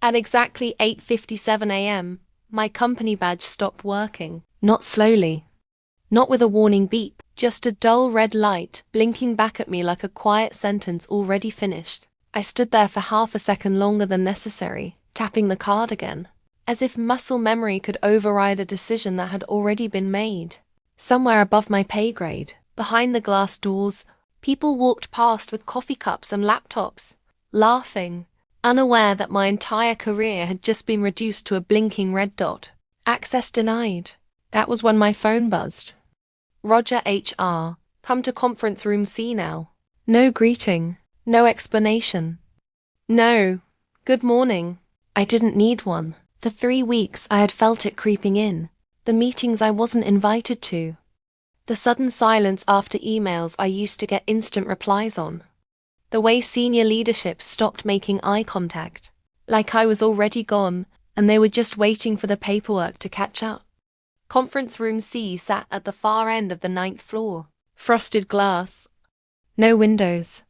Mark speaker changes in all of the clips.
Speaker 1: At exactly 8:57 a.m., my company badge stopped working. Not slowly. Not with a warning beep, just a dull red light blinking back at me like a quiet sentence already finished. I stood there for half a second longer than necessary, tapping the card again, as if muscle memory could override a decision that had already been made. Somewhere above my pay grade, behind the glass doors, people walked past with coffee cups and laptops, laughing, unaware that my entire career had just been reduced to a blinking red dot. Access denied. That was when my phone buzzed. Roger HR, come to conference room C now. No greeting, no explanation. No, good morning. I didn't need one. For 3 weeks I had felt it creeping in. The meetings I wasn't invited to. The sudden silence after emails I used to get instant replies on. The way senior leadership stopped making eye contact. Like I was already gone, and they were just waiting for the paperwork to catch up. Conference room C sat at the far end of the 9th floor. Frosted glass. No windows.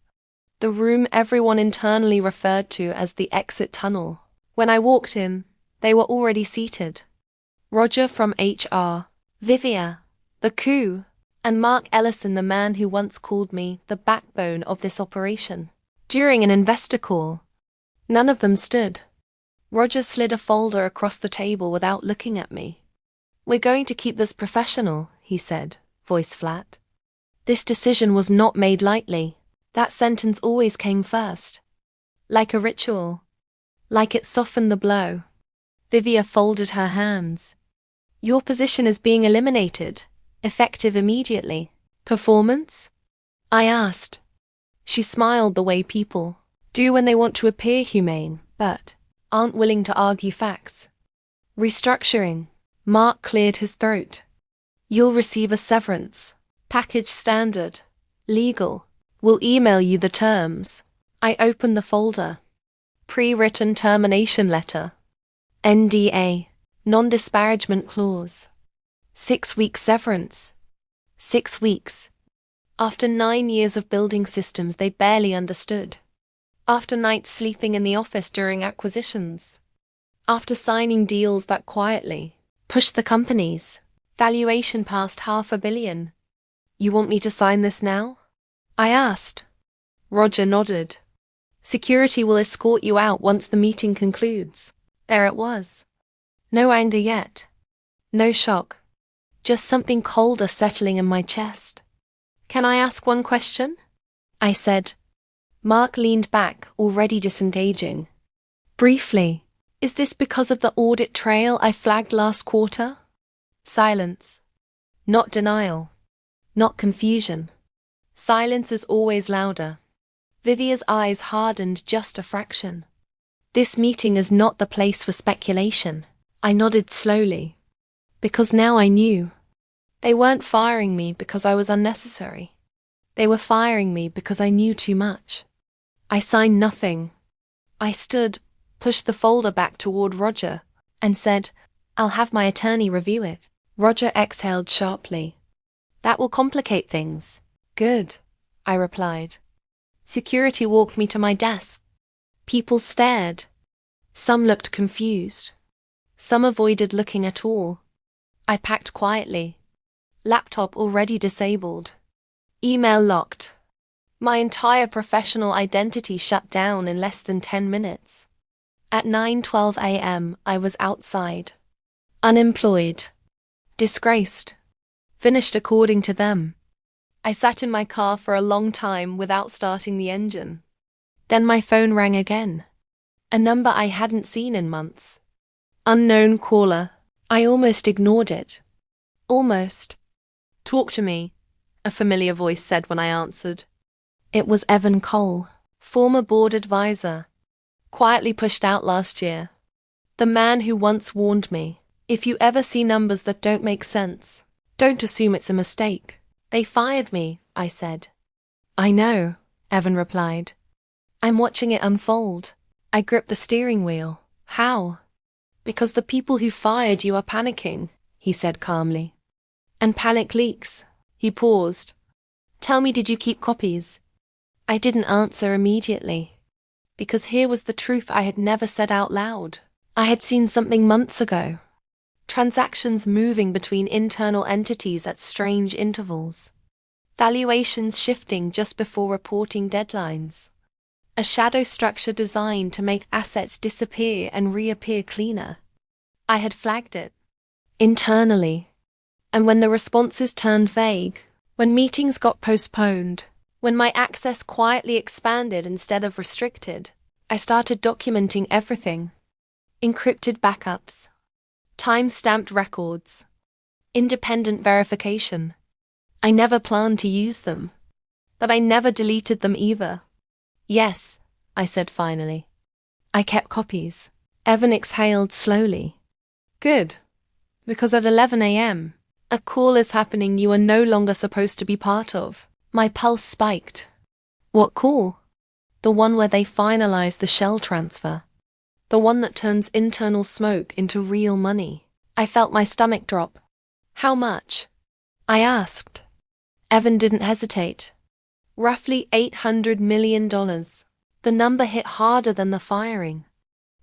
Speaker 1: The room everyone internally referred to as the exit tunnel. When I walked in, they were already seated. Roger from HR, Vivia, the coup, and Mark Ellison, the man who once called me the backbone of this operation. During an investor call, none of them stood. Roger slid a folder across the table without looking at me. We're going to keep this professional, he said, voice flat. This decision was not made lightly. That sentence always came first. Like a ritual. Like it softened the blow. Vivia folded her hands. Your position is being eliminated. Effective immediately. Performance? I asked. She smiled the way people do when they want to appear humane, but aren't willing to argue facts. Restructuring. Mark cleared his throat. You'll receive a severance. Package standard. Legal. We'll email you the terms. I opened the folder. Pre-written termination letter. NDA. Non-disparagement clause. 6-week severance. 6 weeks. After 9 years of building systems they barely understood. After nights sleeping in the office during acquisitions. After signing deals that quietly pushed the companies. Valuation past $500 million. You want me to sign this now? I asked. Roger nodded. Security will escort you out once the meeting concludes. There it was. No anger yet. No shock. Just something colder settling in my chest. Can I ask one question? I said. Mark leaned back, already disengaging. Briefly. Is this because of the audit trail I flagged last quarter? Silence. Not denial. Not confusion. Silence is always louder. Vivia's eyes hardened just a fraction. This meeting is not the place for speculation. I nodded slowly. Because now I knew. They weren't firing me because I was unnecessary. They were firing me because I knew too much. I signed nothing. I stood, pushed the folder back toward Roger, and said, I'll have my attorney review it. Roger exhaled sharply. That will complicate things. Good, I replied. Security walked me to my desk. People stared. Some looked confused. Some avoided looking at all. I packed quietly. Laptop already disabled. Email locked. My entire professional identity shut down in less than 10 minutes. At 9:12 a.m. I was outside. Unemployed. Disgraced. Finished according to them. I sat in my car for a long time without starting the engine. Then my phone rang again. A number I hadn't seen in months. Unknown caller. I almost ignored it. Almost. Talk to me, a familiar voice said when I answered. It was Evan Cole, former board advisor. Quietly pushed out last year. The man who once warned me, if you ever see numbers that don't make sense, don't assume it's a mistake. They fired me, I said. I know, Evan replied. I'm watching it unfold. I gripped the steering wheel. How? Because the people who fired you are panicking, he said calmly. And panic leaks. He paused. Tell me, did you keep copies? I didn't answer immediately. Because here was the truth I had never said out loud. I had seen something months ago. Transactions moving between internal entities at strange intervals. Valuations shifting just before reporting deadlines. A shadow structure designed to make assets disappear and reappear cleaner. I had flagged it. Internally. And when the responses turned vague, when meetings got postponed, when my access quietly expanded instead of restricted, I started documenting everything. Encrypted backups. Time-stamped records. Independent verification. I never planned to use them. But I never deleted them either. Yes, I said finally. I kept copies. Evan exhaled slowly. Good. Because at 11 a.m., a call is happening you are no longer supposed to be part of. My pulse spiked. What call? The one where they finalize the shell transfer. The one that turns internal smoke into real money. I felt my stomach drop. How much? I asked. Evan didn't hesitate. Roughly $800 million. The number hit harder than the firing.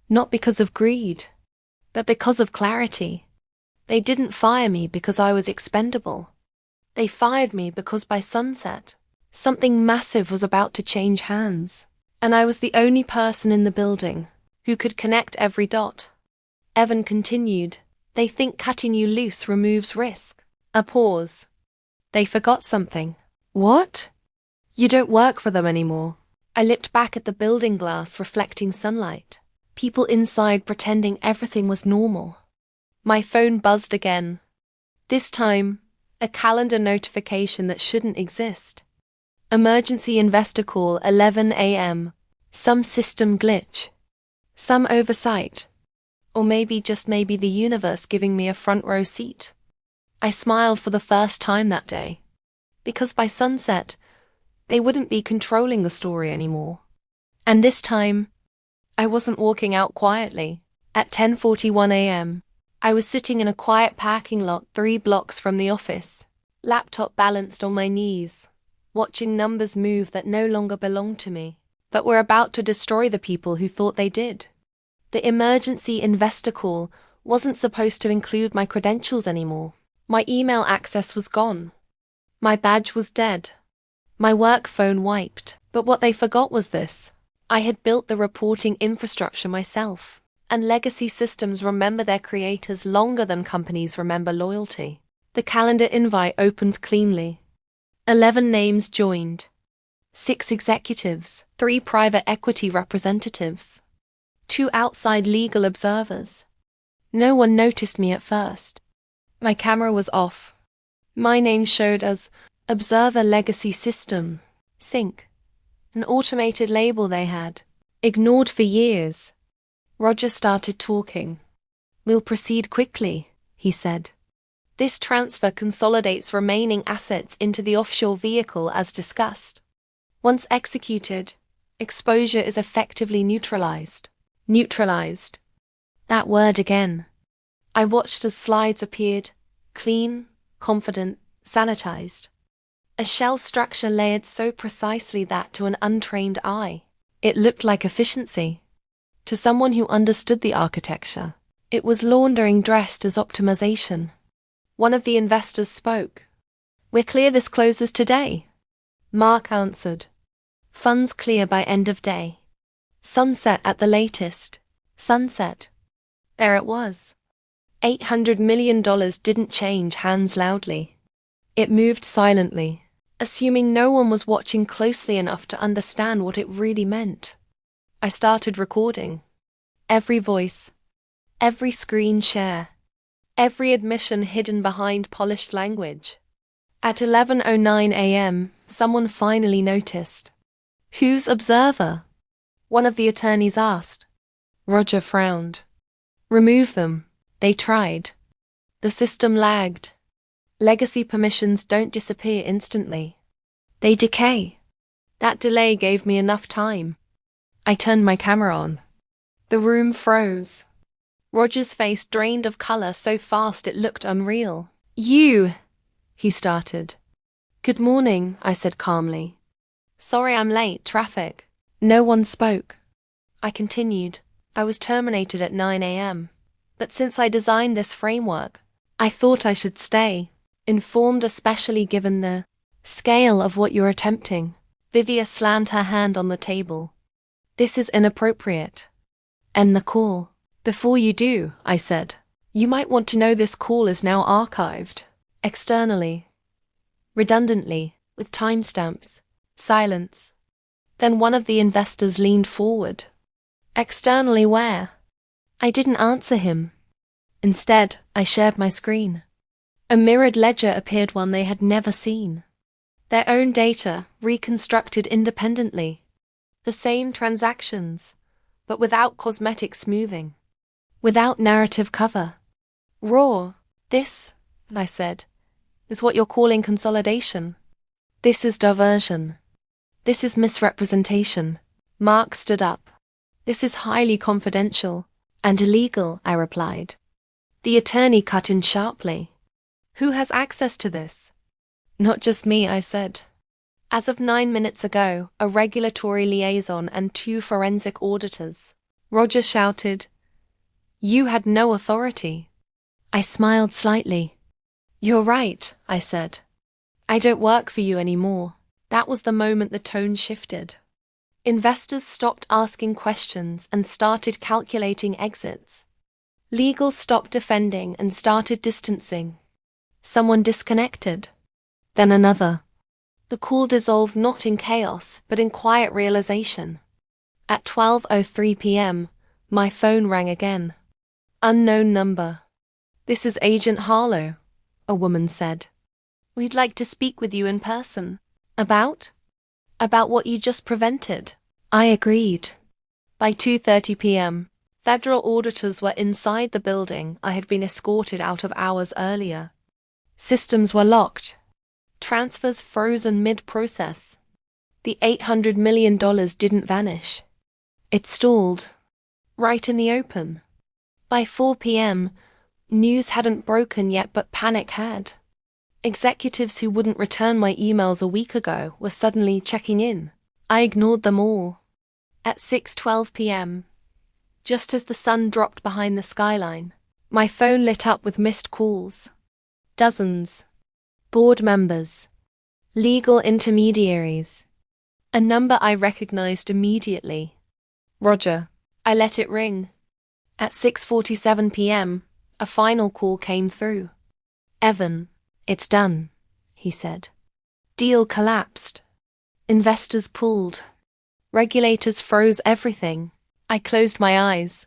Speaker 1: Not because of greed, but because of clarity. They didn't fire me because I was expendable. They fired me because by sunset, something massive was about to change hands, and I was the only person in the building who could connect every dot. Evan continued, they think cutting you loose removes risk. A pause. They forgot something. What? You don't work for them anymore. I looked back at the building glass reflecting sunlight. People inside pretending everything was normal. My phone buzzed again. This time, a calendar notification that shouldn't exist. Emergency investor call 11 a.m. Some system glitch. Some oversight. Or maybe just maybe the universe giving me a front row seat. I smiled for the first time that day. Because by sunset, they wouldn't be controlling the story anymore. And this time, I wasn't walking out quietly. At 10:41 a.m., I was sitting in a quiet parking lot 3 blocks from the office, laptop balanced on my knees, watching numbers move that no longer belonged to me, but were about to destroy the people who thought they did. The emergency investor call wasn't supposed to include my credentials anymore. My email access was gone. My badge was dead. My work phone wiped. But what they forgot was this. I had built the reporting infrastructure myself, and legacy systems remember their creators longer than companies remember loyalty. The calendar invite opened cleanly. 11 names joined. 6 executives, 3 private equity representatives, 2 outside legal observers. No one noticed me at first. My camera was off. My name showed as Observer Legacy System, Sync, an automated label they had, ignored for years. Roger started talking. We'll proceed quickly, he said. This transfer consolidates remaining assets into the offshore vehicle as discussed. Once executed, exposure is effectively neutralized. Neutralized. That word again. I watched as slides appeared, clean, confident, sanitized. A shell structure layered so precisely that to an untrained eye, it looked like efficiency. To someone who understood the architecture, it was laundering dressed as optimization. One of the investors spoke. We're clear this closes today. Mark answered. Funds clear by end of day. Sunset at the latest. Sunset. There it was. $800 million didn't change hands loudly. It moved silently, assuming no one was watching closely enough to understand what it really meant. I started recording. Every voice, every screen share, every admission hidden behind polished language. At 11:09 a.m., someone finally noticed. Who's observer? One of the attorneys asked. Roger frowned. Remove them. They tried. The system lagged. Legacy permissions don't disappear instantly. They decay. That delay gave me enough time. I turned my camera on. The room froze. Roger's face drained of color so fast it looked unreal. You, he started. Good morning, I said calmly. Sorry I'm late, traffic. No one spoke. I continued. I was terminated at 9 a.m. But since I designed this framework, I thought I should stay, informed especially given the scale of what you're attempting. Vivia slammed her hand on the table. This is inappropriate. End the call. Before you do, I said, you might want to know this call is now archived. Externally. Redundantly, with timestamps. Silence. Then one of the investors leaned forward. Externally where? I didn't answer him. Instead, I shared my screen. A mirrored ledger appeared, one they had never seen. Their own data, reconstructed independently. The same transactions, but without cosmetic smoothing. Without narrative cover. Raw. This, I said, is what you're calling consolidation. This is diversion. This is misrepresentation. Mark stood up. This is highly confidential and illegal, I replied. The attorney cut in sharply. Who has access to this? Not just me, I said. As of 9 minutes ago, a regulatory liaison and 2 forensic auditors. Roger shouted. You had no authority. I smiled slightly. You're right, I said. I don't work for you anymore. That was the moment the tone shifted. Investors stopped asking questions and started calculating exits. Legal stopped defending and started distancing. Someone disconnected. Then another. The call dissolved not in chaos, but in quiet realization. At 12:03 p.m., my phone rang again. Unknown number. This is Agent Harlow, a woman said. We'd like to speak with you in person. About? About what you just prevented. I agreed. By 2:30 p.m., federal auditors were inside the building I had been escorted out of hours earlier. Systems were locked. Transfers frozen mid-process. The $800 million didn't vanish. It stalled. Right in the open. By 4 p.m., news hadn't broken yet, but panic had. Executives who wouldn't return my emails a week ago were suddenly checking in. I ignored them all. At 6:12 p.m., just as the sun dropped behind the skyline, my phone lit up with missed calls. Dozens. Board members. Legal intermediaries. A number I recognized immediately. Roger. I let it ring. At 6:47 p.m., a final call came through. Evan, it's done, he said. Deal collapsed. Investors pulled. Regulators froze everything. I closed my eyes.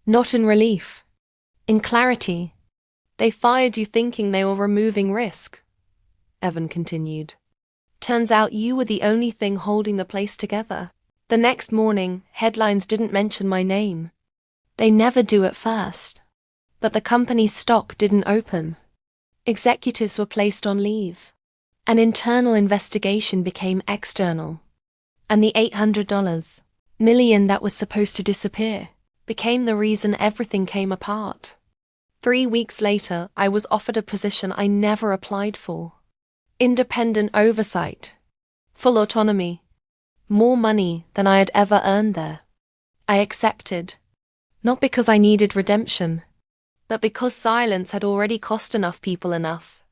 Speaker 1: Not in relief. In clarity. They fired you thinking they were removing risk, Evan continued. Turns out you were the only thing holding the place together. The next morning, headlines didn't mention my name. They never do at first. But the company's stock didn't open. Executives were placed on leave. An internal investigation became external. And the $800 million that was supposed to disappear became the reason everything came apart. 3 weeks later, I was offered a position I never applied for. Independent oversight. Full autonomy. More money than I had ever earned there. I accepted. Not because I needed redemption, but because silence had already cost enough people enough.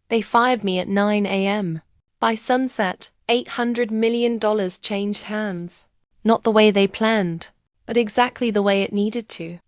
Speaker 1: They fired me at 9 a.m. By sunset, $800 million changed hands. Not the way they planned, but exactly the way it needed to.